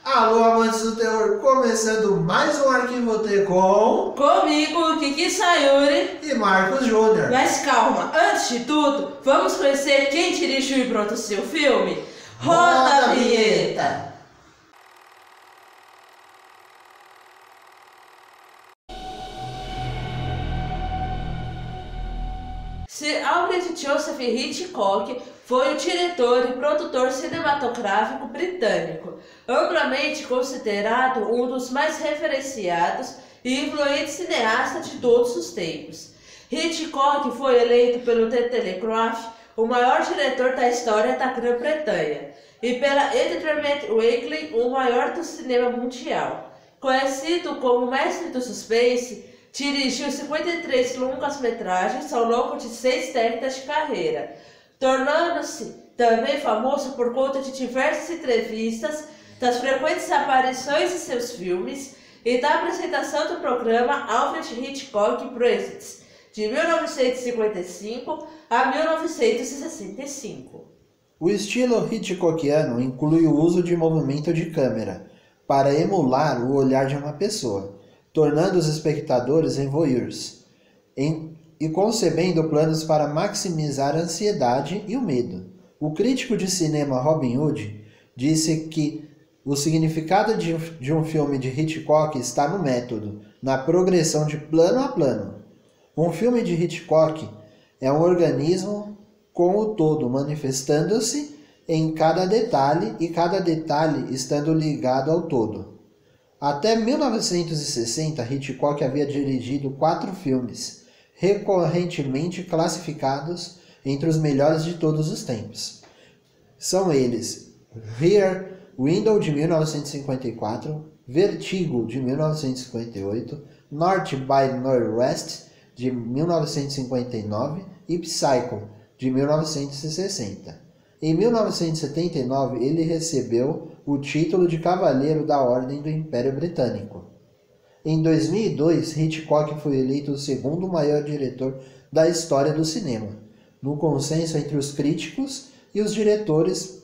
Alô, amantes do terror, começando mais um Arquivo T com... Comigo, Kiki Sayuri e Marcos Júnior. Mas calma, antes de tudo, vamos conhecer quem dirigiu e produziu o filme? Roda a vinheta! Sir Alfred Joseph Hitchcock foi o diretor e produtor cinematográfico britânico, amplamente considerado um dos mais referenciados e influentes cineastas de todos os tempos. Hitchcock foi eleito pelo The Telegraph o maior diretor da história da Grã-Bretanha e pela Entertainment Weekly o maior do cinema mundial. Conhecido como mestre do suspense, dirigiu 53 longas-metragens ao longo de 6 décadas de carreira, tornando-se também famoso por conta de diversas entrevistas, das frequentes aparições em seus filmes e da apresentação do programa Alfred Hitchcock Presents, de 1955 a 1965. O estilo Hitchcockiano inclui o uso de movimento de câmera para emular o olhar de uma pessoa, tornando os espectadores em voyeurs, e concebendo planos para maximizar a ansiedade e o medo. O crítico de cinema Robin Hood disse que o significado de um filme de Hitchcock está no método, na progressão de plano a plano. Um filme de Hitchcock é um organismo com o todo manifestando-se em cada detalhe e cada detalhe estando ligado ao todo. Até 1960, Hitchcock havia dirigido 4 filmes, recorrentemente classificados entre os melhores de todos os tempos. São eles Rear Window, de 1954, Vertigo, de 1958, North by Northwest, de 1959 e Psycho, de 1960. Em 1979, ele recebeu o título de Cavaleiro da Ordem do Império Britânico. Em 2002, Hitchcock foi eleito o segundo maior diretor da história do cinema, no consenso entre os críticos e os diretores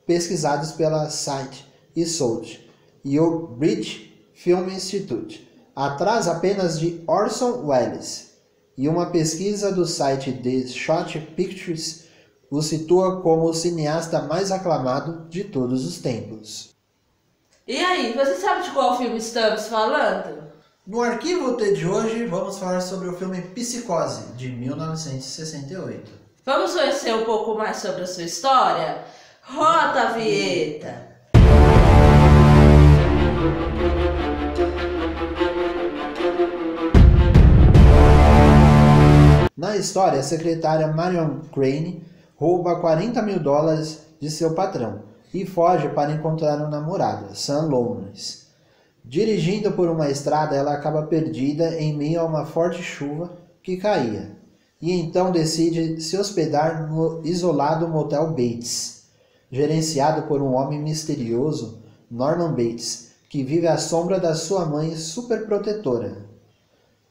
pesquisados pela Sight e Sound e o British Film Institute, atrás apenas de Orson Welles, e uma pesquisa do site The Shot Pictures o situa como o cineasta mais aclamado de todos os tempos. E aí, você sabe de qual filme estamos falando? No Arquivo T de hoje, vamos falar sobre o filme Psicose, de 1968. Vamos conhecer um pouco mais sobre a sua história? Roda a vinheta! Na história, a secretária Marion Crane rouba $40 mil de seu patrão e foge para encontrar um namorado, Sam Lawrence. Dirigindo por uma estrada, ela acaba perdida em meio a uma forte chuva que caía, e então decide se hospedar no isolado motel Bates, gerenciado por um homem misterioso, Norman Bates, que vive à sombra da sua mãe superprotetora,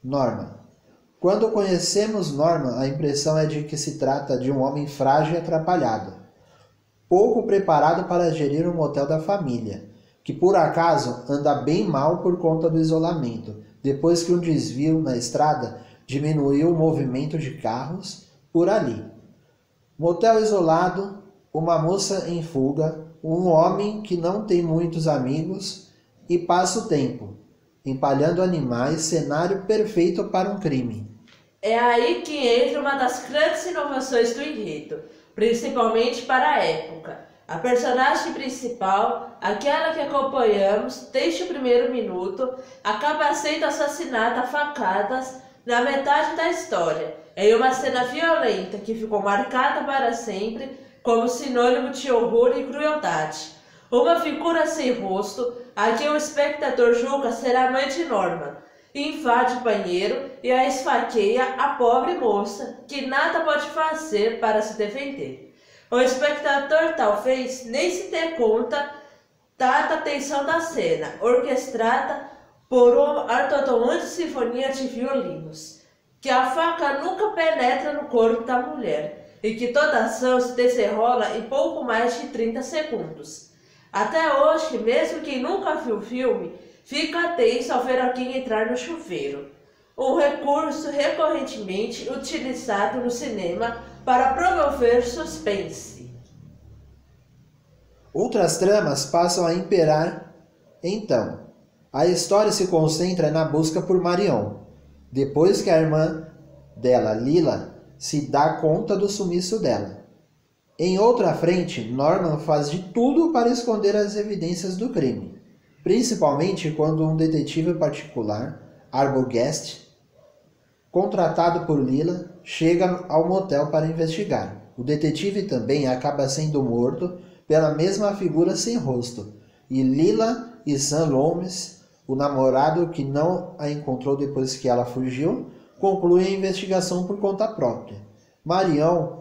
Norma. Quando conhecemos Norman, a impressão é de que se trata de um homem frágil e atrapalhado, pouco preparado para gerir o motel da família, que por acaso anda bem mal por conta do isolamento, depois que um desvio na estrada diminuiu o movimento de carros por ali. Motel isolado, uma moça em fuga, um homem que não tem muitos amigos e passa o tempo empalhando animais, cenário perfeito para um crime. É aí que entra uma das grandes inovações do enredo, principalmente para a época. A personagem principal, aquela que acompanhamos desde o primeiro minuto, acaba sendo assassinada a facadas na metade da história, em uma cena violenta que ficou marcada para sempre como sinônimo de horror e crueldade. Uma figura sem rosto, a quem o espectador julga ser a mãe de Norman, invade o banheiro e a esfaqueia a pobre moça, que nada pode fazer para se defender. O espectador talvez nem se dê conta da tensão da cena, orquestrada por uma artatonante sinfonia de violinos, que a faca nunca penetra no corpo da mulher e que toda a ação se desenrola em pouco mais de 30 segundos. Até hoje, mesmo quem nunca viu o filme, fica tenso ao ver alguém entrar no chuveiro, um recurso recorrentemente utilizado no cinema para promover suspense. Outras tramas passam a imperar então. A história se concentra na busca por Marion, depois que a irmã dela, Lila, se dá conta do sumiço dela. Em outra frente, Norman faz de tudo para esconder as evidências do crime, principalmente quando um detetive particular, Arbogast, contratado por Lila, chega ao motel para investigar. O detetive também acaba sendo morto pela mesma figura sem rosto, e Lila e Sam Loomis, o namorado que não a encontrou depois que ela fugiu, concluem a investigação por conta própria. Marion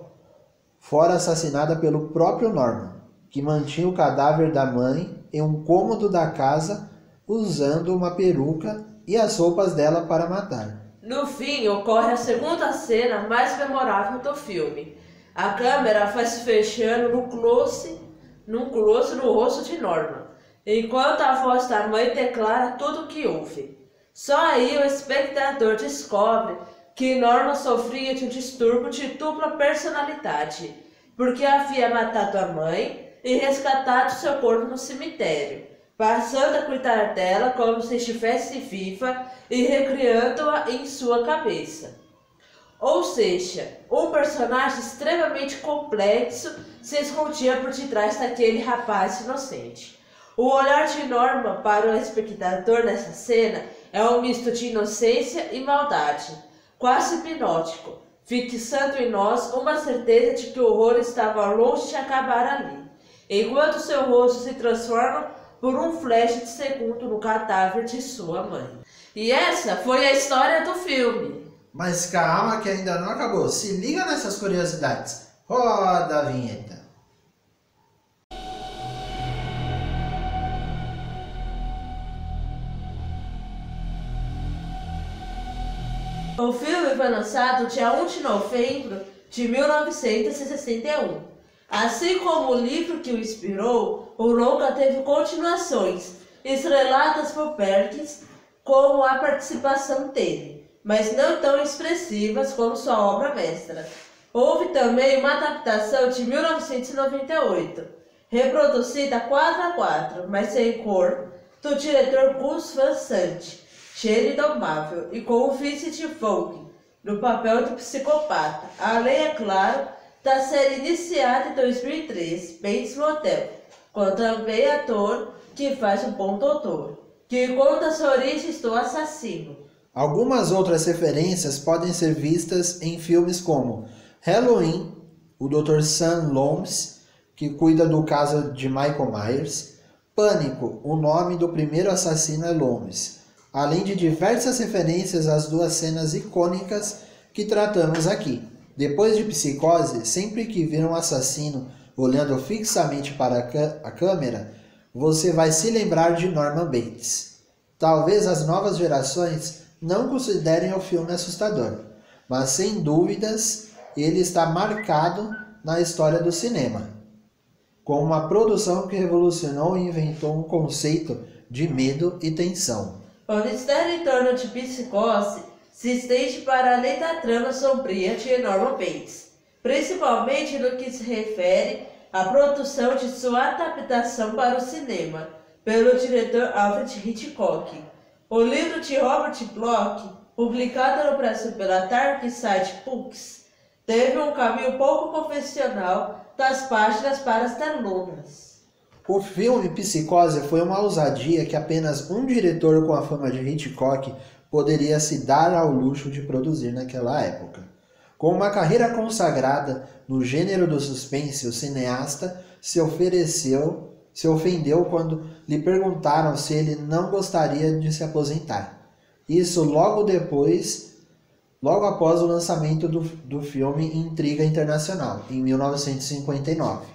fora assassinada pelo próprio Norman, que mantinha o cadáver da mãe em um cômodo da casa usando uma peruca e as roupas dela para matar. No fim, ocorre a segunda cena mais memorável do filme. A câmera vai se fechando num close no rosto de Norman, enquanto a voz da mãe declara tudo o que houve. Só aí o espectador descobre que Norman sofria de um distúrbio de dupla personalidade, porque havia matado a mãe e resgatado seu corpo no cemitério, passando a cuidar dela como se estivesse viva e recriando-a em sua cabeça. Ou seja, um personagem extremamente complexo se escondia por detrás daquele rapaz inocente. O olhar de Norman para o espectador nessa cena é um misto de inocência e maldade, quase hipnótico, fixando em nós uma certeza de que o horror estava longe de acabar ali, enquanto seu rosto se transforma por um flash de segundo no cadáver de sua mãe. E essa foi a história do filme. Mas calma que ainda não acabou. Se liga nessas curiosidades. Roda a vinheta. O filme foi lançado dia 1 de novembro de 1961. Assim como o livro que o inspirou, o longa teve continuações, estreladas por Perkins, com a participação dele, mas não tão expressivas como sua obra mestra. Houve também uma adaptação de 1998, reproduzida 4:4, mas sem cor, do diretor Gus Van Sant, Gênio Indomável, e com o Vincent Vaughn no papel do psicopata, além, é claro, da série iniciada em 2003, Bates Motel, com também ator que faz o Bom Doutor, que conta as origens do assassino. Algumas outras referências podem ser vistas em filmes como Halloween, o Dr. Sam Loomis, que cuida do caso de Michael Myers, Pânico, o nome do primeiro assassino é Loomis, além de diversas referências às duas cenas icônicas que tratamos aqui. Depois de Psicose, sempre que vir um assassino olhando fixamente para a câmera, você vai se lembrar de Norman Bates. Talvez as novas gerações não considerem o filme assustador, mas sem dúvidas ele está marcado na história do cinema, com uma produção que revolucionou e inventou um conceito de medo e tensão. O mistério em torno de Psicose se estende para além da trama sombria de Norman Bates, principalmente no que se refere à produção de sua adaptação para o cinema, pelo diretor Alfred Hitchcock. O livro de Robert Bloch, publicado no Brasil pela Dark Side Books, teve um caminho pouco convencional das páginas para as telonas. O filme Psicose foi uma ousadia que apenas um diretor com a fama de Hitchcock poderia se dar ao luxo de produzir naquela época. Com uma carreira consagrada no gênero do suspense, o cineasta se ofendeu quando lhe perguntaram se ele não gostaria de se aposentar. Isso logo após o lançamento do filme Intriga Internacional, em 1959,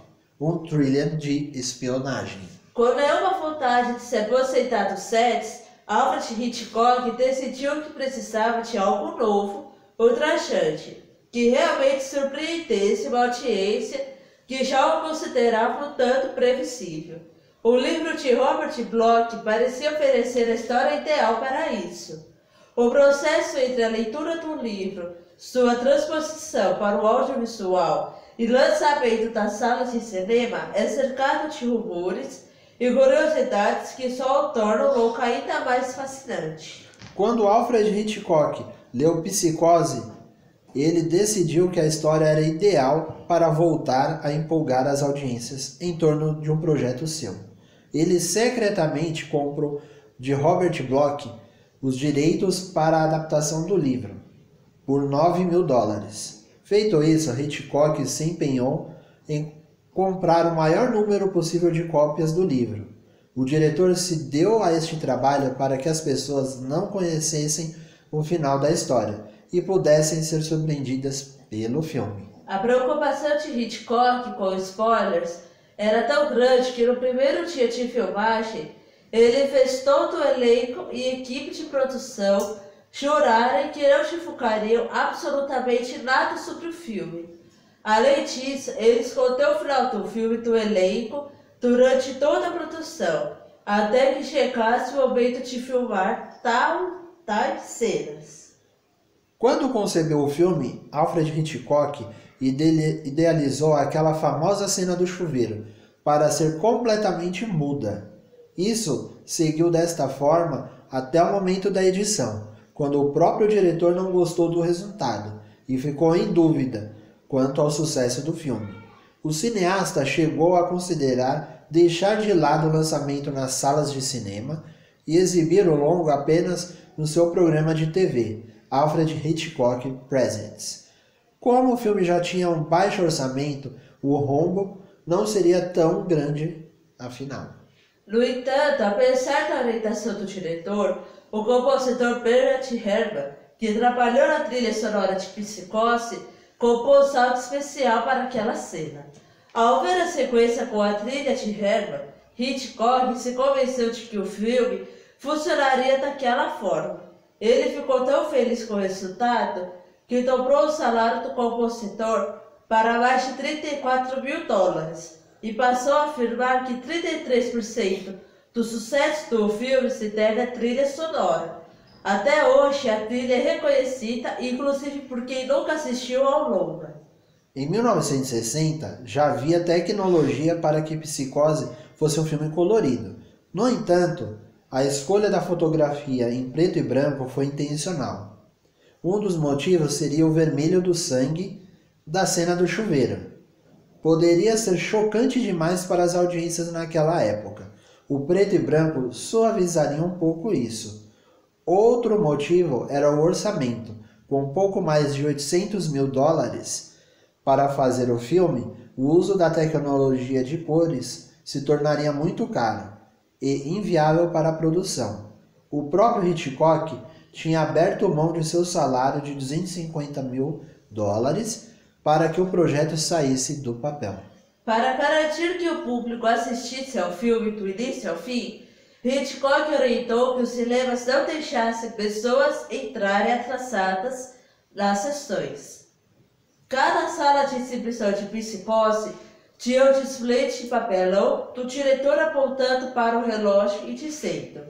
um thriller de espionagem. Com nenhuma vontade de se aposentar dos sets, Alfred Hitchcock decidiu que precisava de algo novo, ultrajante, que realmente surpreendesse uma audiência que já o considerava um tanto previsível. O livro de Robert Bloch parecia oferecer a história ideal para isso. O processo entre a leitura do livro, sua transposição para o audiovisual e lançamento das salas de cinema é cercado de rumores e curiosidades que só o tornam o louco ainda mais fascinante. Quando Alfred Hitchcock leu Psicose, ele decidiu que a história era ideal para voltar a empolgar as audiências em torno de um projeto seu. Ele secretamente comprou de Robert Bloch os direitos para a adaptação do livro, por $9.000. Feito isso, Hitchcock se empenhou em comprar o maior número possível de cópias do livro. O diretor se deu a este trabalho para que as pessoas não conhecessem o final da história e pudessem ser surpreendidas pelo filme. A preocupação de Hitchcock com spoilers era tão grande que no primeiro dia de filmagem, ele fez todo o elenco e equipe de produção jurarem que não divulgariam absolutamente nada sobre o filme. Além disso, ele escondeu o final do filme do elenco durante toda a produção, até que chegasse o momento de filmar tais cenas. Quando concebeu o filme, Alfred Hitchcock idealizou aquela famosa cena do chuveiro para ser completamente muda. Isso seguiu desta forma até o momento da edição, quando o próprio diretor não gostou do resultado e ficou em dúvida quanto ao sucesso do filme. O cineasta chegou a considerar deixar de lado o lançamento nas salas de cinema e exibir o longa apenas no seu programa de TV, Alfred Hitchcock Presents. Como o filme já tinha um baixo orçamento, o rombo não seria tão grande afinal. No entanto, apesar da orientação do diretor, o compositor Bernard Herrmann, que trabalhou na trilha sonora de Psicose, compôs algo especial para aquela cena. Ao ver a sequência com a trilha de Herrmann, Hitchcock se convenceu de que o filme funcionaria daquela forma. Ele ficou tão feliz com o resultado que dobrou o salário do compositor para mais de $34.000 e passou a afirmar que 33% do sucesso do filme se deve à trilha sonora. Até hoje, a trilha é reconhecida, inclusive por quem nunca assistiu ao longa. Em 1960, já havia tecnologia para que Psicose fosse um filme colorido. No entanto, a escolha da fotografia em preto e branco foi intencional. Um dos motivos seria o vermelho do sangue da cena do chuveiro. Poderia ser chocante demais para as audiências naquela época. O preto e branco suavizaria um pouco isso. Outro motivo era o orçamento. Com pouco mais de $800.000 para fazer o filme, o uso da tecnologia de cores se tornaria muito caro e inviável para a produção. O próprio Hitchcock tinha aberto mão de seu salário de $250.000 para que o projeto saísse do papel. Para garantir que o público assistisse ao filme do início ao fim, Hitchcock orientou que os cinemas não deixassem pessoas entrarem atrasadas nas sessões. Cada sala de exibição de Psicose tinha um display de papelão do diretor apontando para o relógio e dizendo: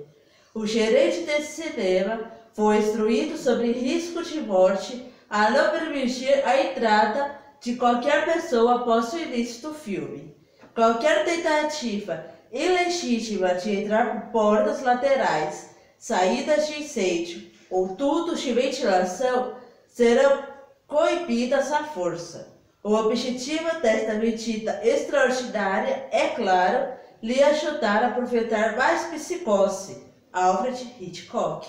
o gerente desse cinema foi instruído sobre risco de morte a não permitir a entrada de qualquer pessoa após o início do filme. Qualquer tentativa ilegítima de entrar por portas laterais, saídas de incêndio ou dutos de ventilação serão coibidas à força. O objetivo desta medida extraordinária é, claro, lhe ajudar a aproveitar mais Psicose, Alfred Hitchcock.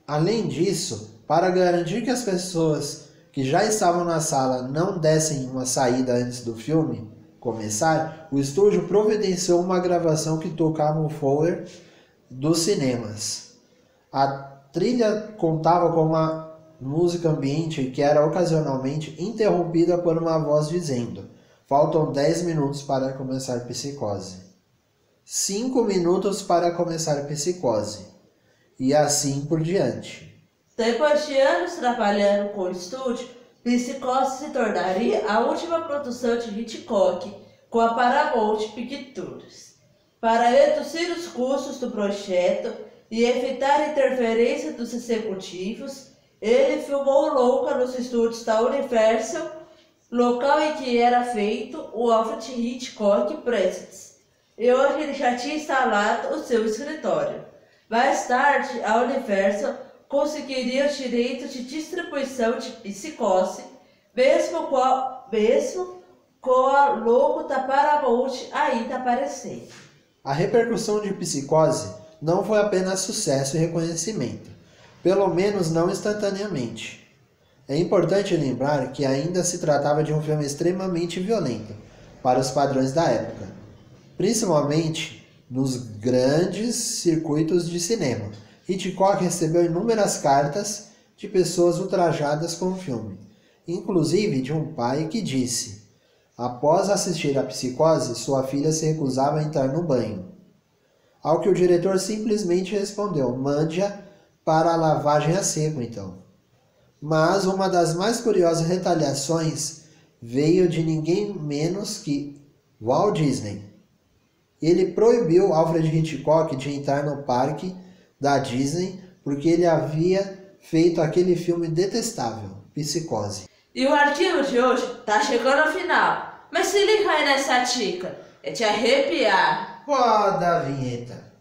Além disso, para garantir que as pessoas que já estavam na sala não dessem uma saída antes do filme começar, o estúdio providenciou uma gravação que tocava o Fouer dos cinemas. trilha contava com uma música ambiente que era ocasionalmente interrompida por uma voz dizendo: faltam 10 minutos para começar Psicose. 5 minutos para começar Psicose. E assim por diante. Depois de anos trabalhando com o estúdio, Psicose se tornaria a última produção de Hitchcock com a Paramount Pictures. Para reduzir os custos do projeto e evitar a interferência dos executivos, ele filmou Louca nos estúdios da Universal, local em que era feito o Alfred Hitchcock Presents, e onde ele já tinha instalado o seu escritório. Mais tarde, a Universal conseguiria os direitos de distribuição de Psicose, mesmo com a logo da Paramount ainda aparecendo. A repercussão de Psicose não foi apenas sucesso e reconhecimento, pelo menos não instantaneamente. É importante lembrar que ainda se tratava de um filme extremamente violento para os padrões da época, principalmente nos grandes circuitos de cinema. Hitchcock recebeu inúmeras cartas de pessoas ultrajadas com o filme, inclusive de um pai que disse: após assistir a Psicose, sua filha se recusava a entrar no banho. Ao que o diretor simplesmente respondeu: mande-a para a lavagem a seco, então. Mas uma das mais curiosas retaliações veio de ninguém menos que Walt Disney. Ele proibiu Alfred Hitchcock de entrar no parque da Disney porque ele havia feito aquele filme detestável, Psicose. E o arquivo de hoje tá chegando ao final, mas se liga aí nessa dica, é te arrepiar. Roda a vinheta.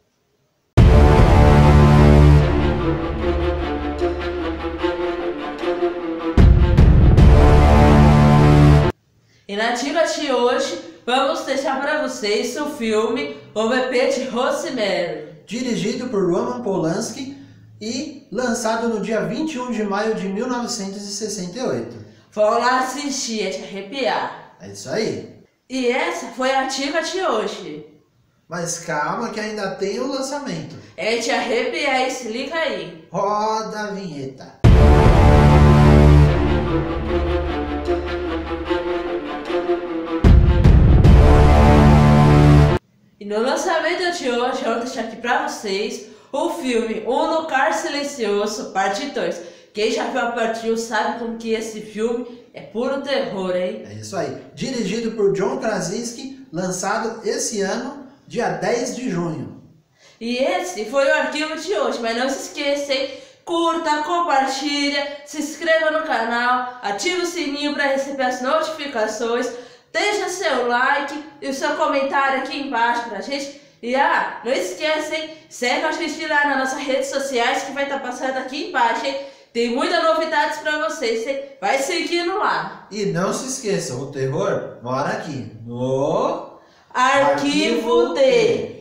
E na dica de hoje, vamos deixar para vocês o filme O Bebê de Rosemary, dirigido por Roman Polanski e lançado no dia 21 de maio de 1968. Vão lá assistir, é te arrepiar. É isso aí. E essa foi a dica de hoje. Mas calma que ainda tem o lançamento. É te arrepiar e se liga aí. Roda a vinheta. E no lançamento de hoje, eu vou deixar aqui pra vocês o filme Um Lugar Silencioso, parte 2. Quem já viu a parte 1 sabe como que esse filme é puro terror, hein? É isso aí. Dirigido por John Krasinski, lançado esse ano, dia 10 de junho. E esse foi o arquivo de hoje, mas não se esqueça, hein? Curta, compartilha, se inscreva no canal, ative o sininho para receber as notificações, deixa seu like e o seu comentário aqui embaixo pra gente. E não esqueça, hein? Segue a gente lá nas nossas redes sociais que vai estar passando aqui embaixo, hein? Tem muitas novidades pra vocês, hein? Vai seguindo lá. E não se esqueçam, o terror mora aqui no Arquivo D.